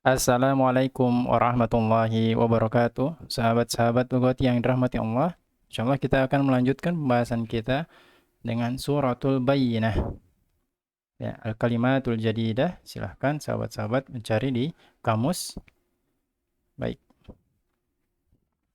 Assalamualaikum warahmatullahi wabarakatuh. Sahabat-sahabat Lughat yang dirahmati Allah. Insyaallah kita akan melanjutkan pembahasan kita dengan suratul Bayyinah. Ya, al-kalimatul jadidah. Silahkan sahabat-sahabat mencari di kamus. Baik,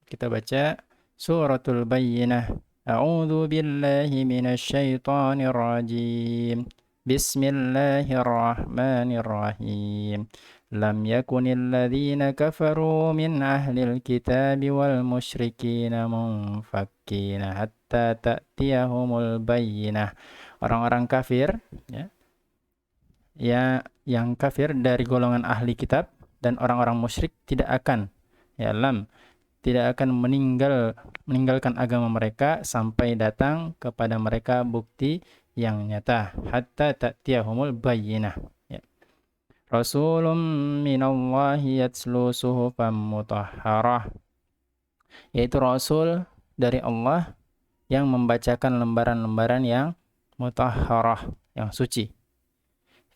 kita baca suratul Bayyinah. A'udzu billahi minasyaitonir rajim. Bismillahirrahmanirrahim. Lam yakunil ladzina kafaru min ahlil kitab wal musyrikina munfakkina hatta ta'tiyahumul bayyinah. Orang-orang kafir, ya, yang kafir dari golongan ahli kitab dan orang-orang musyrik tidak akan, ya, tidak akan meninggalkan agama mereka sampai datang kepada mereka bukti yang nyata, hatta ta'tiyahumul bayyinah, ya. Rasulun minallahi yatslu suhufan mutahharah, yaitu rasul dari Allah yang membacakan lembaran-lembaran yang mutahharah, yang suci.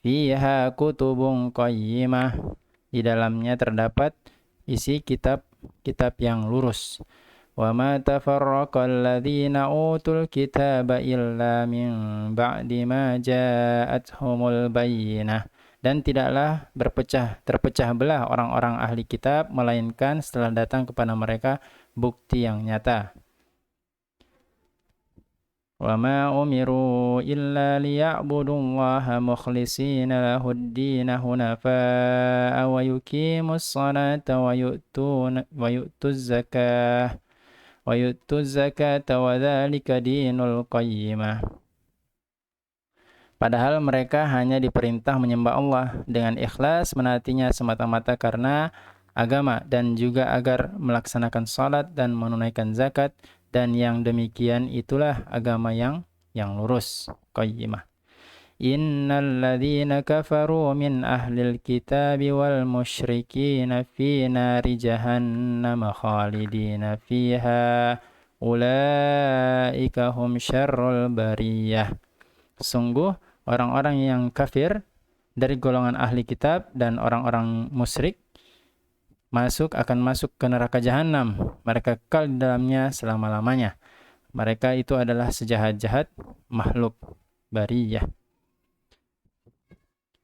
Fiha kutubun qayyimah, di dalamnya terdapat isi kitab-kitab yang lurus. Wa ma tafarraqal ladzina utul kitaba illa min ba'di ma ja'atuhumul bayyinah, dan tidaklah terpecah belah orang-orang ahli kitab melainkan setelah datang kepada mereka bukti yang nyata. Wa ma umiru illa liya'budullaha mukhlishina lahud-din hunafa'a wa yuqimus salata wa yu'tuz zakata wa dzalika dinul qayyimah. Padahal mereka hanya diperintah menyembah Allah dengan ikhlas, menaatinya semata-mata karena agama, dan juga agar melaksanakan salat dan menunaikan zakat, dan yang demikian itulah agama yang lurus, qayyimah. Innal ladzina kafaru min ahlil kitabi wal musyrikina fi nari jahannam khalidina fiha ulaika hum syarrul bariyah. Sungguh orang-orang yang kafir dari golongan ahli kitab dan orang-orang musyrik akan masuk ke neraka jahanam. Mereka kekal di dalamnya selama-lamanya. Mereka itu adalah sejahat-jahat makhluk bariyah.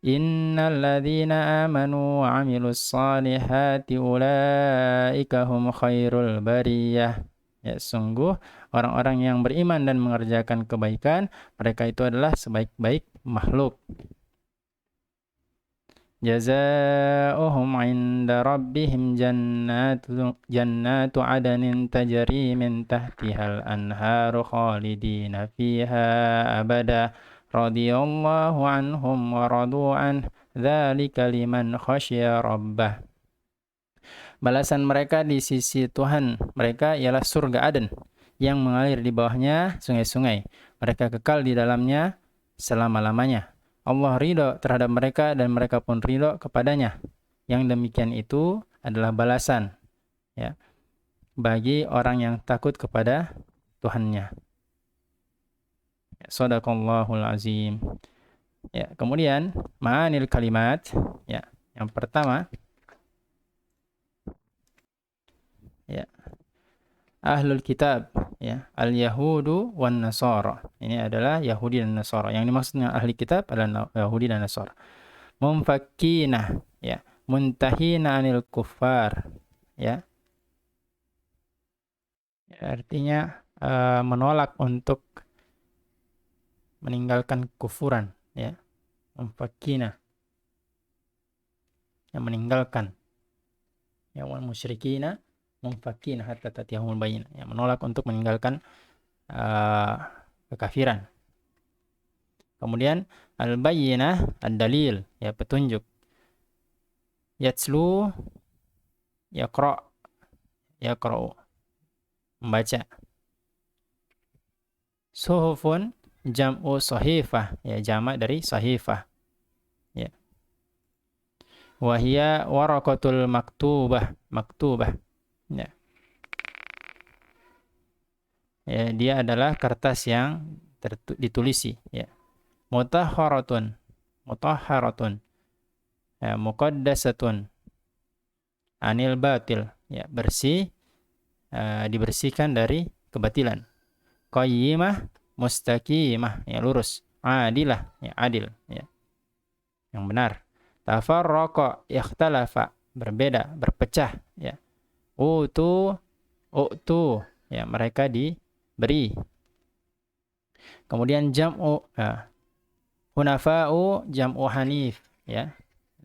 Innal ladzina amanu wa 'amilus salihati ulaika hum khairul bariyah. Ya, sungguh orang-orang yang beriman dan mengerjakan kebaikan, mereka itu adalah sebaik-baik makhluk. Jazaohum 'inda rabbihim jannatu 'adnin tajri min tahtihal anharu khalidina fiha abada radhiyallahu anhum wa radu an dzalika liman khasyiya rabbah. Balasan mereka di sisi Tuhan mereka ialah surga Aden yang mengalir di bawahnya sungai-sungai. Mereka kekal di dalamnya selama-lamanya. Allah ridho terhadap mereka dan mereka pun ridho kepadanya. Yang demikian itu adalah balasan, ya, bagi orang yang takut kepada Tuhannya. Shadaqallahul azim. Ya, kemudian ma'anil kalimat, ya. Yang pertama, ya, ahlul kitab, ya, al-yahudu wan nasara. Ini adalah Yahudi dan Nasara. Yang dimaksudnya ahli kitab adalah Yahudi dan Nasara. Mumfakkina, ya, muntahina anil kuffar, ya. Artinya menolak untuk meninggalkan kufuran, ya. Mumfakkina, yang meninggalkan, ya, wal musyrikina mumfakkina hatta tatiyahumul bayyinah, yang menolak untuk meninggalkan kekafiran. Kemudian al-bayyinah ad-dalil, ya, petunjuk. Yatslu, yaqra'u, membaca. Suhufun jam'u sahifah, ya, jamak dari sahifah, ya. Wahia waraqatul maktubah, ya. Ya, dia adalah kertas yang ditulisi, ya. Mutahharatun, ya, muqaddasatun, anil batil, ya, bersih, dibersihkan dari kebatilan. Qayyimah, mustaqimah, ya, lurus. Adilah, ya, adil, ya, yang benar. Tafarraqa, ikhtalafa, berbeda, berpecah, ya. Utu, ya, mereka diberi. Kemudian jam'u, hunafa'u, jam'u hanif, ya,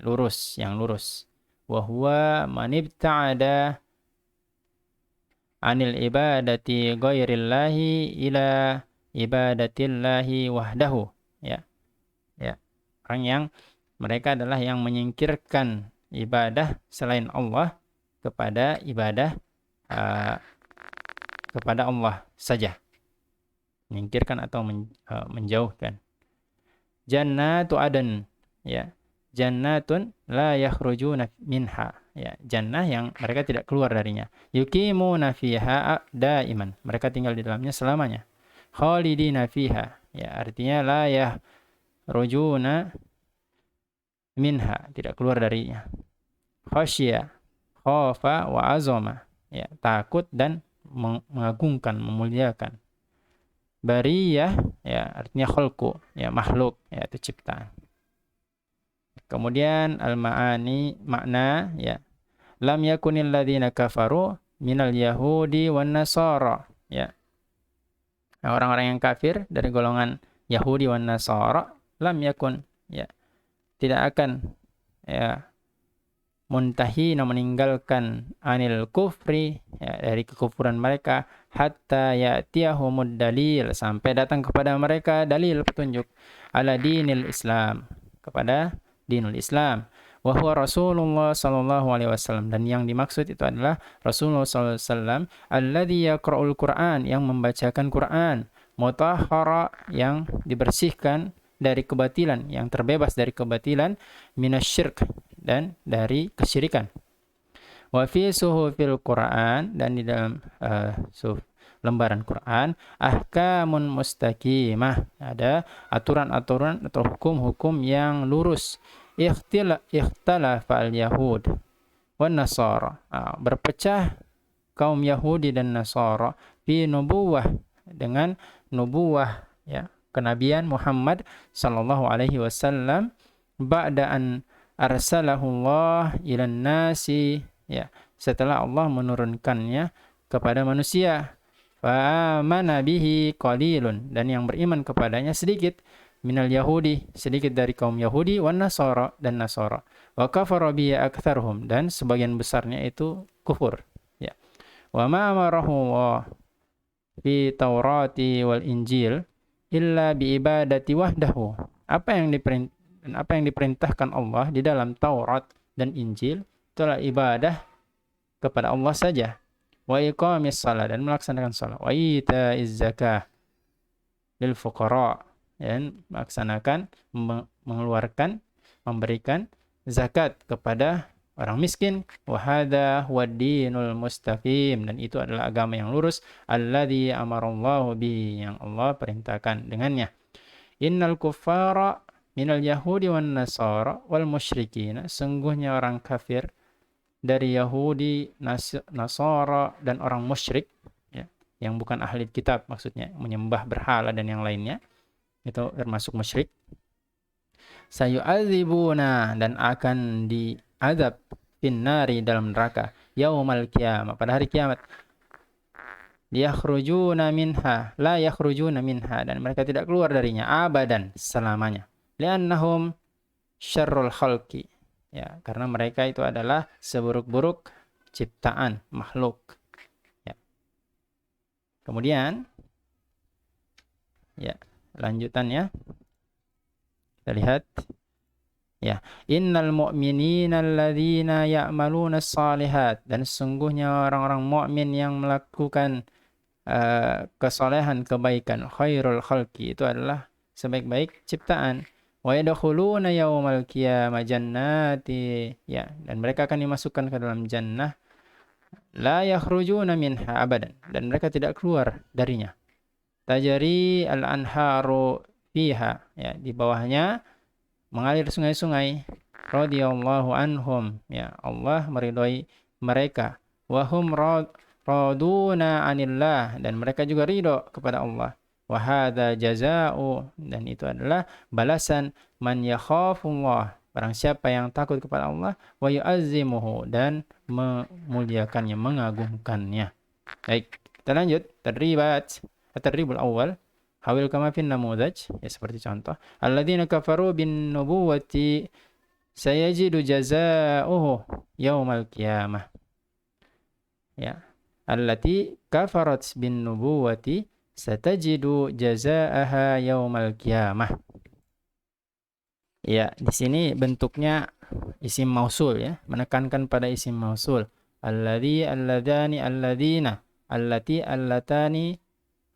lurus, yang lurus. Wa huwa man ibta'ada anil ibadati ghairillahi ila ibadatillahi wahdahu, ya, ya, orang yang mereka adalah yang menyingkirkan ibadah selain Allah kepada ibadah kepada Allah saja, menyingkirkan atau menjauhkan. Jannatu adan, ya, jannatun la yakhrujuna minha, ya, jannah yang mereka tidak keluar darinya. Yuqimuna fiha daiman, mereka tinggal di dalamnya selamanya. Khalidina fiha, ya, artinya la yakhrujuna minha, tidak keluar darinya. Khasya, khafa wa azama, ya, takut dan mengagungkan, memuliakan. Bariyah, ya, artinya khalqu, ya, makhluk, ya, itu ciptaan. Kemudian al-ma'ani, makna, ya, lam yakunil ladzina kafaru minal yahudi wan nasara, ya. Nah, orang-orang yang kafir dari golongan Yahudi wan Nasara, lam yakun, ya, tidak akan, ya, muntahina, meninggalkan anil kufri, ya, dari kekufuran mereka, hatta ya'tiyahumud dalil, sampai datang kepada mereka dalil, petunjuk, ala dinil Islam, kepada dinul Islam. Wa huwa Rasulullah sallallahu alaihi wasallam, dan yang dimaksud itu adalah Rasulullah sallallahu alaihi wasallam, alladzi yaqra'ul Qur'an, yang membacakan Quran, mutahhara, yang dibersihkan dari kebatilan, yang terbebas dari kebatilan, minasyirk, dan dari kesyirikan. Wa fi suhufil Quran, dan di dalam lembaran Quran, ahkamun mustaqimah, ada aturan-aturan atau hukum-hukum yang lurus. Ikhtalafa al-yahud wan nasara, berpecah kaum Yahudi dan Nasara fi nubuwah, dengan nubuwah, ya, kenabian Muhammad sallallahu alaihi wasallam, ba'da an arsalahu Allah ilan nasi, ya, setelah Allah menurunkannya kepada manusia. Fa amana bihi qalilun, dan yang beriman kepadanya sedikit, minal yahudi, sedikit dari kaum Yahudi, wan nasara, dan Nasara. Wa kafara bi aktsaruhum, dan sebagian besarnya itu kufur, ya. Wa ma amarahu Allah fi Taurati wal Injil illa bi ibadati wahdahu, apa yang diperintahkan Allah di dalam Taurat dan Injil itulah ibadah kepada Allah saja. Wa iqamis shalah, dan melaksanakan salat. Wa itaiz zakah lil fuqara, dan melaksanakan, mengeluarkan, memberikan zakat kepada orang miskin. Wa hadza huwad-dinul mustaqim, dan itu adalah agama yang lurus, alladzi amarallahu bi, yang Allah perintahkan dengannya. Innal kuffara minal yahudi wan nasara wal musyrikin, sungguhnya orang kafir dari Yahudi, Nasara, dan orang musyrik, ya, yang bukan ahli kitab, maksudnya menyembah berhala dan yang lainnya, itu termasuk musyrik. Sayu'adzibuna, dan akan diazab, finnari, dalam neraka, yaumal qiyamah, pada hari kiamat. Yakhrujuna minha, la yakhrujuna minha, dan mereka tidak keluar darinya abadan, selamanya. Li'annahum syarrul khalqi, ya, karena mereka itu adalah seburuk-buruk ciptaan makhluk, ya. Kemudian, ya, lanjutannya kita lihat, ya, innal mu'minina alladzina ya'maluna shalihat, dan sesungguhnya orang-orang mukmin yang melakukan kesalehan, kebaikan, khairul khalqi, itu adalah sebaik-baik ciptaan. Wa yadkhuluna yaumal qiyamah jannati, ya, dan mereka akan dimasukkan ke dalam jannah, la yakhrujuna minha abadan, dan mereka tidak keluar darinya. Tajari al-anharu fiha, ya, di bawahnya mengalir sungai-sungai. Radhiyallahu anhum, ya, Allah meridhai mereka. Wa hum raduna 'anillah, dan mereka juga ridho kepada Allah. Wa hadza jazaa'u, dan itu adalah balasan man yakhafullah, barang siapa yang takut kepada Allah, wa yu'azzimuhu, dan memuliakannya, mengagungkannya. Baik, kita lanjut. At-tadribul awal. Hawil kama fin namudaj, ya seperti contoh. Alladzina kafaru bin nubuwati sayajidu jazaa'uhu yaumal qiyamah. Ya. Allati kafarat bin nubuwati satajidu jazaa'aha yaumal qiyamah. Ya, di sini bentuknya isim mausul ya, menekankan pada isim mausul. Alladzi, alladani, alladzina, allati, allatani,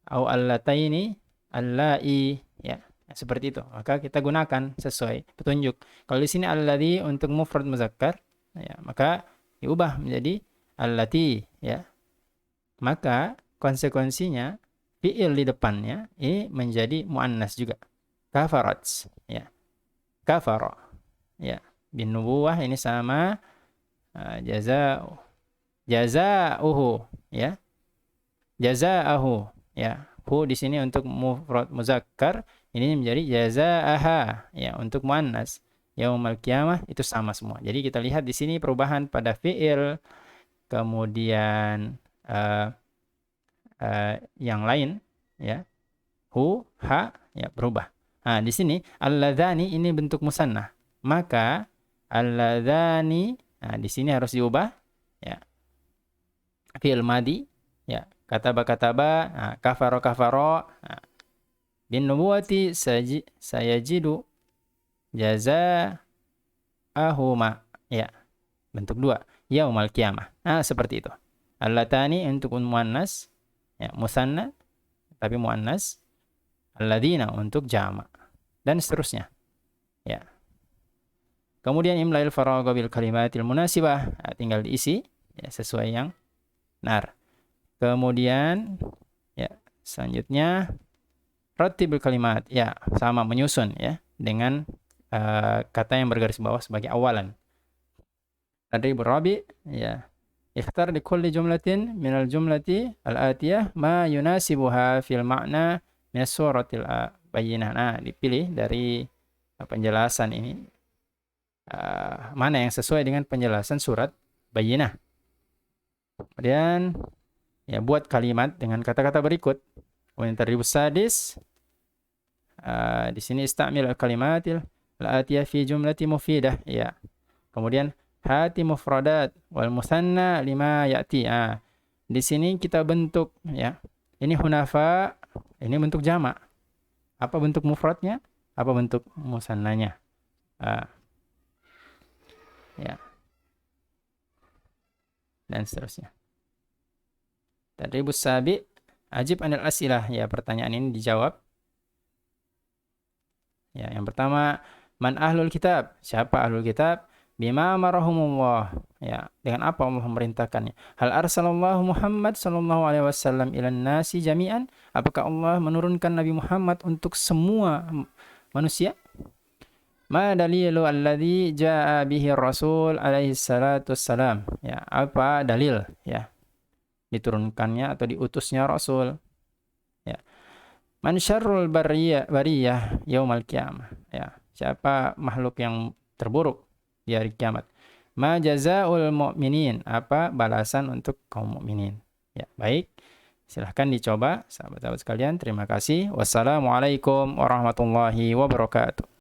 au allataini, allai, ya. Seperti itu. Maka kita gunakan sesuai petunjuk. Kalau di sini alladzi untuk mufrad muzakkar, ya, maka diubah menjadi allati, ya. Maka konsekuensinya fiil di depannya ini menjadi muannas juga. Kafarat, ya. Kafara, ya. Bin nubuwah ini sama jazauhu, ya. Jazaahu, ya. Hu di sini untuk mufrad muzakkar, ini menjadi jazaaha, ya, untuk muannas. Yaumal qiyamah itu sama semua. Jadi kita lihat di sini perubahan pada fiil, kemudian yang lain, ya. Hu, ha, ya, berubah. Nah, di sini alladzani ini bentuk musanna. Maka alladzani, nah, di sini harus diubah, ya. Fiil madi, ya. Kataba, nah, kafaro, nah. Bin nubuwati sayajidu jazaa'ahuma, ya. Bentuk dua, yaumal qiyamah. Nah, seperti itu. Allatani untuk muannas, ya, musanna tapi muannas. Alladzina untuk jama', dan seterusnya, ya. Kemudian imla'il faragha bil kalimatil munasibah, nah, tinggal diisi, ya, sesuai yang benar. Kemudian, ya, selanjutnya rattibul kalimat, ya, sama menyusun, ya, dengan kata yang bergaris bawah sebagai awalan. Tadribur rabi', ya. Ikhtar li kulli jumlatin minal jumlati al-atiyah ma yunasibuha fil ma'na min suratil bayyinah. Nah, dipilih dari penjelasan ini mana yang sesuai dengan penjelasan surat bayyinah. Kemudian, ya, buat kalimat dengan kata-kata berikut. Kemudian tadribus sadis, di sini istamil al-kalimatil al-atiyah fi jumlati mufidah, ya. Kemudian hati mufradat wal musanna lima ya'ti. Di sini kita bentuk, ya. Ini hunafa, ini bentuk jama'. Apa bentuk mufradnya? Apa bentuk musannanya? Ya. Dan seterusnya. Tadribus sabi, ajib anil asilah, ya, pertanyaan ini dijawab. Ya, yang pertama, man ahlul kitab? Siapa ahlul kitab? Bima amarahumullah, ya, dengan apa Allah memerintahkannya. Hal arsalallahu Muhammad sallallahu alaihi wasallam ilan nasi jami'an? Apakah Allah menurunkan Nabi Muhammad untuk semua manusia? Ma dalilu alladhi ja'a bihi rasul alaihi salatu wassalam, ya, apa dalil, ya, diturunkannya atau diutusnya rasul, ya. Man syarrul bariyah yaumal qiyamah, ya, siapa makhluk yang terburuk di hari kiamat. Ma jazaa'ul mu'minin, apa balasan untuk kaum mukminin. Ya, baik. Silahkan dicoba, sahabat-sahabat sekalian. Terima kasih. Wassalamualaikum warahmatullahi wabarakatuh.